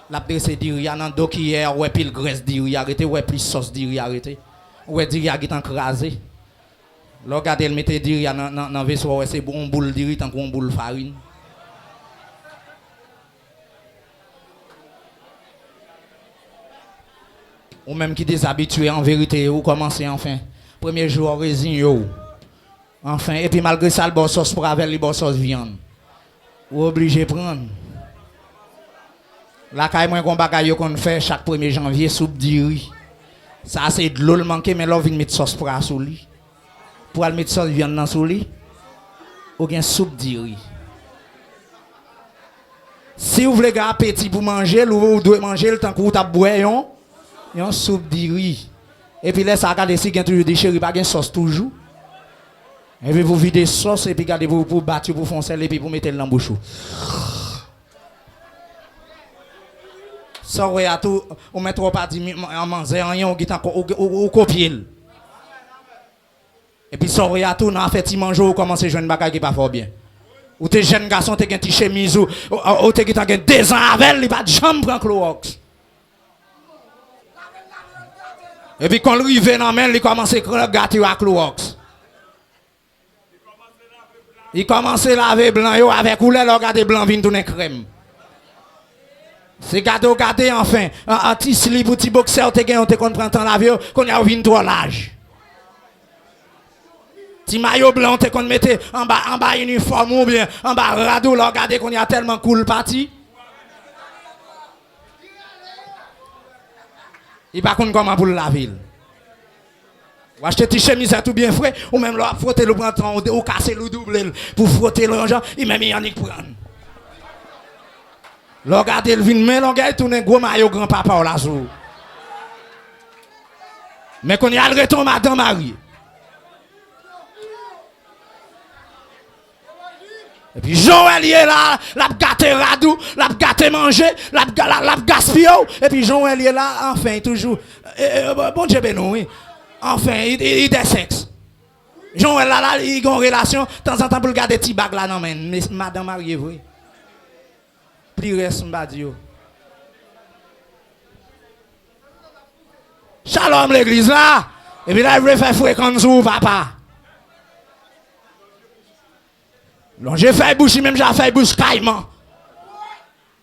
La presse diri a nan do qui hier, ouais, pile graisse diri arrêté, ouais, plus sauce diri arrêté. Ouais, diri a qui encrasé. Là, regardez, elle mettait diri dans vaisseau, ouais, c'est bon boule diri tant qu'on boule farine. Ou même qui déshabitué en vérité, ou commencez enfin. Premier jour, résine yo. Enfin, et puis malgré ça, le bon sauce pour avec le bon sauce viande. Ou obligé de prendre. La caille moins qu'on bagaille qu'on fait chaque 1er janvier soupe diri. Ça c'est de l'eau le manqué mais là on vient mettre sauce pour sous lui. Pour aller mettre sauce viande dans sous lui. Ou bien soupe diri. Si vous voulez un appétit pour manger, vous devez manger le temps que vous avez boire une soupe diri. Et puis là ça regarde si gagne toujours des chéris pas gagne sauce toujours. Et puis vous videz sauce et puis regardez vous pour battre pour foncer et puis vous mettez dans la bouche. Ça ouais à tout on met trop pas en manger rien au copier. Et puis ça ouais à tout on a fait petit manger ou commencer jeune bagage qui pas fort bien. Ou tes jeunes garçons t'es gagne ti chemise ou t'es gagne 2 ans avec il pas de jambe prend Clorox. Et puis quand lui vient dans main il commence à gâter à Clorox. Il commence à laver blanc yo avec couleur regarder blanc vinn tourner crème. C'est gâté enfin. Un petit slip ou petit boxer, te gagne, on te comprend tant la vie, qu'on y a vu trop l'âge. Petit maillot blanc, te qu'on mette en bas uniforme ou bien en bas radeau, là, regardez qu'on y a tellement cool parti. Il pas qu'on comment pour la ville. Ou acheter tes chemises tout bien frais, ou même là, frotter le printemps, ou casser le double pour frotter l'argent, il même Yannick prendre. Regardez le vin, mais regardez tourner gros maillot grand-papa là sous. Mais qu'on y a le retour madame Marie. Et puis Joël est là, la gâté radou, la gâté manger, la gaspillé. Et puis Joël est là, enfin toujours. Bon Dieu ben oui. Enfin, il est sexe. Joël là, il a une relation, de temps en temps pour le garder petit bag là non mais madame Marie est vrai. Plus reste m'badio. Shalom l'église là. Et puis là, il veut faire fréquence sur papa. Donc j'ai fait bouche, même j'ai fait bouche caïman.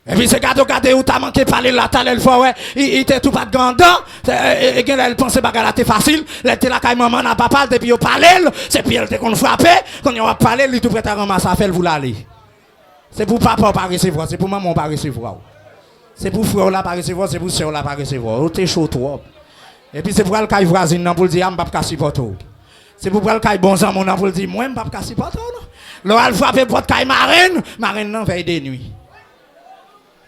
Et puis c'est gâteau où t'as manqué de parler là, t'as le fois, ouais, il était tout pas de gandant. Et elle pensait que c'était facile. Elle était là, maman n'a pas parlé, depuis il parlait. C'est puis elle était qu'on frappait. Quand il a parlé, il est tout prêt à ramasser à faire, vous l'aller. C'est pour papa pas recevoir, c'est pour maman pas recevoir. C'est pour frère là pas recevoir, c'est pour soeur là pas recevoir. T'es chaud trop. Et puis c'est pour le caille voisine pour dire m'pas pas supporter. C'est pour le caille bon sang mon pour dire moi m'pas pas supporter. Là elle frapper porte caille marraine non veille de nuit.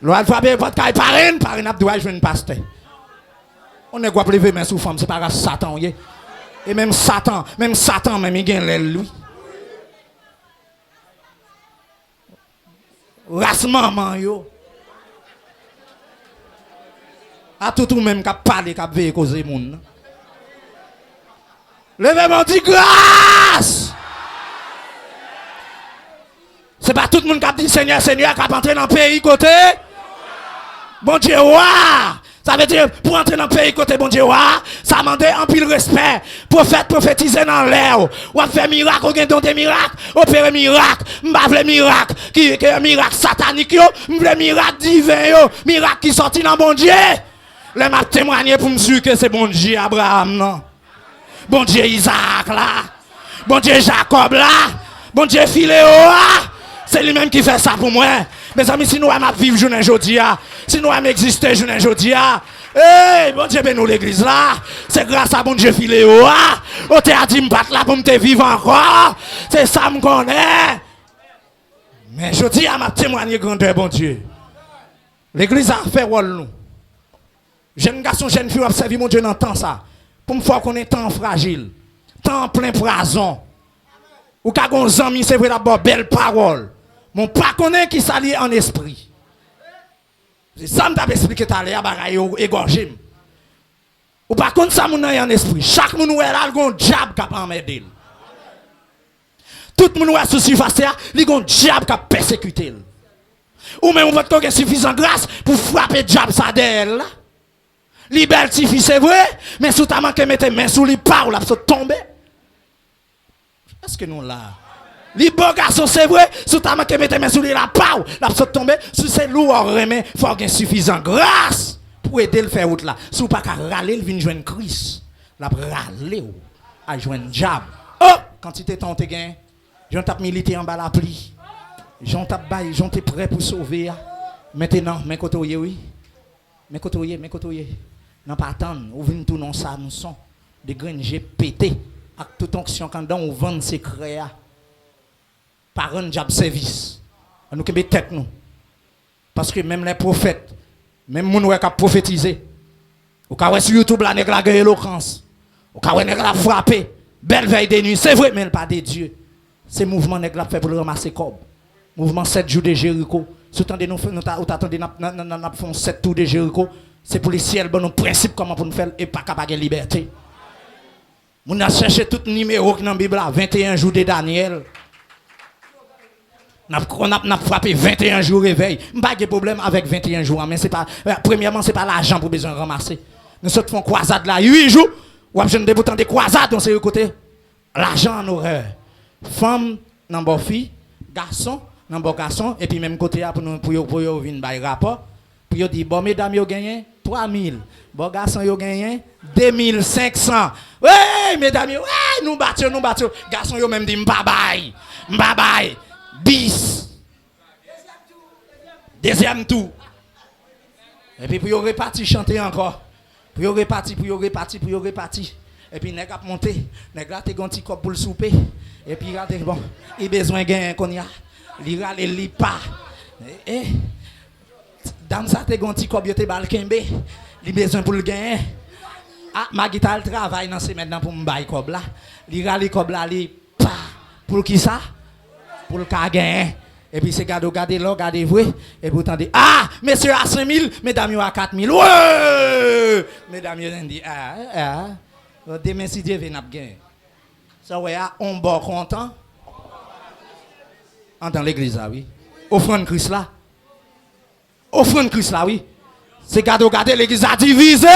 Là elle frapper porte caille parraine a doit jouer une pasteur. On est quoi lever main sous femme, c'est pas grâce Satan y. Et même Satan même il gagne l'aile lui. Race maman yo. A tout même qui parle, qui veut causer moun. Levez-moi dit grâce. C'est pas tout le monde qui dit Seigneur, Seigneur, qui a entré dans le pays côté. Bon Dieu, waouh. Ça veut dire, pour entrer dans le pays côté bon Dieu, ça demande un pile respect. Prophète prophétiser dans l'air. Ou faire miracle, ou don des miracles. Opérer miracle. M'bavle miracle. Qui est miracle satanique, yo. M'vle miracle divin, yo. Miracle qui sorti dans bon Dieu. Les m'a témoigné pour me dire que c'est bon Dieu Abraham, non. Bon Dieu Isaac, là. Bon Dieu Jacob, là. Bon Dieu Philéo, là. C'est lui-même qui fait ça pour moi. Mes amis, si nous aimons vivre journée aujourd'hui, si nous aimons exister journée aujourd'hui, hey, bon Dieu, ben nous l'église là. C'est grâce à bon Dieu filé. Oh, t'es à dire m'battre là pour me vivre encore. C'est ça me connaît. Mais je dis à ma témoigner grandeur, bon Dieu. L'église a fait rôle nous. Jeune garçon, jeune fille, observer mon Dieu dans le temps ça. Pour me faire qu'on est temps fragile. Temps plein poison. Ou quand on amis, c'est vrai d'abord belle parole. Mon pas connaît qui s'allie en esprit. C'est ça que je t'ai expliqué tout à l'heure, bagaille égorgé. Ou par contre, ça moun en esprit. Chaque moun est là, il a un diable qui a emmerdé. Tout le monde est sous surface, il a un diable qui a persécuté. Ou même on va te suffisant grâce pour frapper le diable ça d'elle. Liberté, c'est vrai, mais sous ta main que mette main sous les pas ou la tomber. Est-ce que nous là? Les beaux garçons, c'est vrai, sous ta main que mette main sous les la pas ou la tomber. Si c'est lourd, il faut avoir suffisant grâce pour aider le faire route là. Si vous pas qu'à râler, il vient joindre Christ. La râler ou à joindre diable. Oh, quand tu t'es tenté gain, j'en tape milité en bas la pluie. J'en tape bail, j'en t'es prêt pour sauver. Maintenant, mais côté oui. Mais côté non pas attendre, on vient tout non ça nous sont des graines j'ai pété avec toute onction quand on vend secret par un job service. Nous que tête nous. Parce que même les prophètes, même moun qui a prophétisé. Ou ka sur YouTube la nèg la gagne éloquence. Ou ka nèg la frappé, belle veille de nuit, c'est vrai mais pas de Dieu. C'est mouvement nèg la fait pour le ramasser cob. Mouvement 7 jours de Jéricho. Si vous attendez, nous faisons 7 tours de Jéricho, c'est pour les ciels, bon, nos principes, comment pour nous faire, et pas capable de liberté. Nous avons cherché tout numéro dans la Bible, 21 jours de Daniel. On a frappé 21 jours réveil. Je n'ai pas de problème avec 21 jours, mais premièrement, ce n'est pas l'argent pour besoin de ramasser. Nous sommes fait croisade là, 8 jours, ou je ne déboutant des croisades, on s'est côté. L'argent en horreur. Femme, non, fille, garçon, dans bon garçon et puis même côté pour venir bailler rapport pour yo dit bon mesdames yo gagné 3000 bon garçon yo gagné 2500 ouais mesdames yo ouais nous battons garçon yo même dit m'pa bail bis deuxième tour et puis pour yo repartir chanter encore pour yo repartir et puis nèg a monter nèg là te gonti cop pour le souper et puis regardez bon il besoin gagner qu'on y a li rale li pas dame ça te gonti kob yo te bal kembe li besoin pour le gagner ah ma guitare travail dans semaine maintenant pour me bail kob là li rale kob là li pas pour qui ça pour le ka gagner et puis c'est garder là garder vrai et puis tendez ah monsieur à 5000 mesdames yo à 4000 ouais mesdames yo dit demain si Dieu vient n'a gagner ça ouais on bon content dans l'église là, oui. Offrande Christ là. Oui. C'est garder l'église à diviser.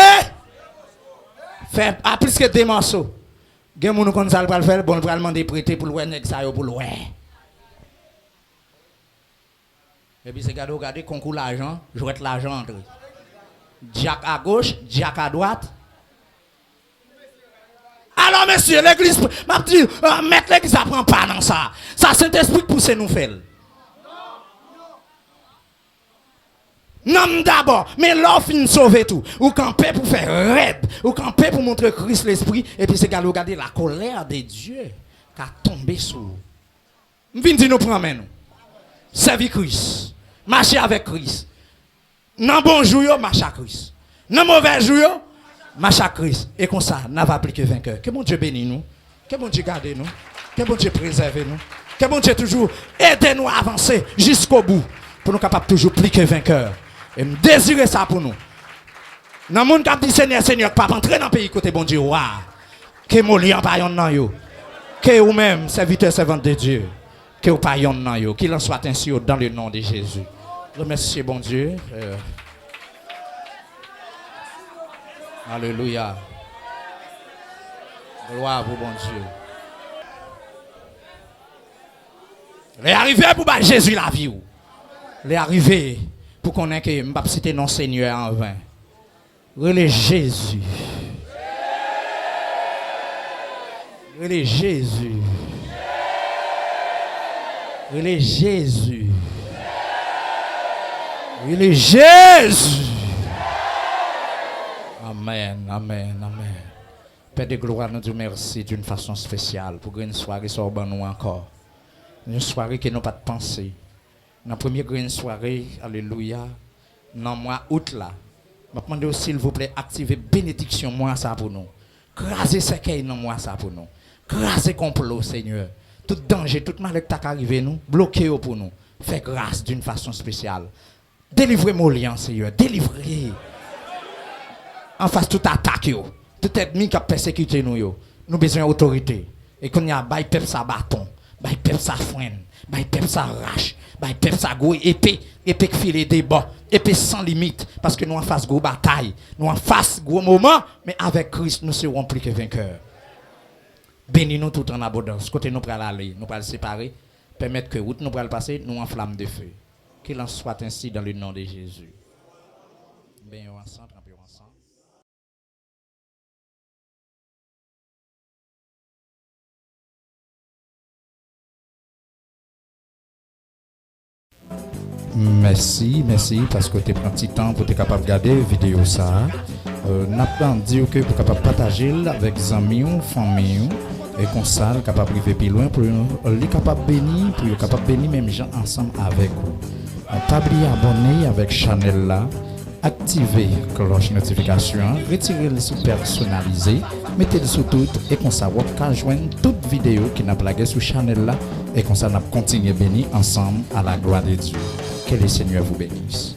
Fait à plus que des morceaux. Gen moun kon ça le faire, bon pral demander prêter pour le nèg ça yo pour le et puis c'est garder concours l'argent, jouer l'argent entre. Jack à gauche, Jack à droite. Alors, monsieur, l'église, m'a dit, mettre l'église, ça prend pas dans ça. Ça, Saint-Esprit pousse nous faire. Non, d'abord, mais l'offre fin sauver tout. Ou camper pour faire raid. Ou camper pour montrer Christ l'Esprit. Et puis, c'est regarder la colère de Dieu qui a tombé sur vous. Vin dit nous prendre nous. Servir Christ. Marcher avec Christ. Dans bon jour, marcher avec Christ. Dans mauvais jour, marche à Christ. Et comme ça, n'a pas plus que vainqueur. Que mon Dieu bénisse nous. Que mon Dieu garde nous. Que mon Dieu préserve nous. Que mon Dieu toujours aide nous à avancer jusqu'au bout. Pour nous capables toujours plus que vainqueur. Et me désirer ça pour nous. Dans le monde qui dit Seigneur, Seigneur, pas entrer dans le pays côté bon Dieu. Waouh. Que mon lien pas yon nan yo. Que vous même, serviteur, servante de Dieu. Que vous pas yon nan yo. Qu'il en soit ainsi dans le nom de Jésus. Remerciez bon Dieu. Alléluia. Gloire pour bon Dieu. Les arrivés pour battre Jésus la vie. Les arrivés pour qu'on ait que je ne vais pas citer non Seigneur en vain. Relais Jésus. Relais Jésus. Il est Jésus. Il est Jésus. Amen, amen, amen. Père de gloire, nous te remercions d'une façon spéciale pour une soirée sur nous encore. Une soirée qui n'a pas de pensée. Dans la première grande soirée, alléluia, dans le mois août là, je demande s'il vous plaît, activez bénédiction moi ça pour nous. Crasez ce qu'il y a dans moi ça pour nous. Crasez complot, Seigneur. Tout danger, tout mal qui t'a arrivé nous, bloquez pour nous. Faites grâce d'une façon spéciale. Délivrez mon lien, Seigneur. Délivrez. En face toute attaque, tout ennemi qui a persécuté nous, nous avons besoin d'autorité. Et qu'on y a bail peuple sa bâton, bail peuple sa freine, bail peuple sa rache, bail peuple sa go épée qui file des bas, épée sans limite, parce que nous en face gros bataille, nous en face gros moment, mais avec Christ nous serons plus que vainqueurs. Bénis-nous tout en abondance. Côté nous pral aller, nous pral séparer, permettre que route nous pral passer, nous en flamme de feu. Qu'il en soit ainsi dans le nom de Jésus. Bien ensemble, ensemble. Merci, parce que tu prends un petit temps pour être capable de regarder la vidéo. N'a pas dit que vous êtes capable de partager avec les amis, famille, et qu'on soit capable de vivre plus loin pour les capable de bénir, pour les capable de bénir même gens ensemble avec vous. Pas oublier abonner avec channel là, activer cloche notification, retirer le sous personnalisé, mettez le sous tout et qu'on savoir qu'à joindre toute vidéo qui n'a plagué sur channel là et qu'on ça n'a continuer bénir ensemble à la gloire de Dieu. Que le Seigneur vous bénisse.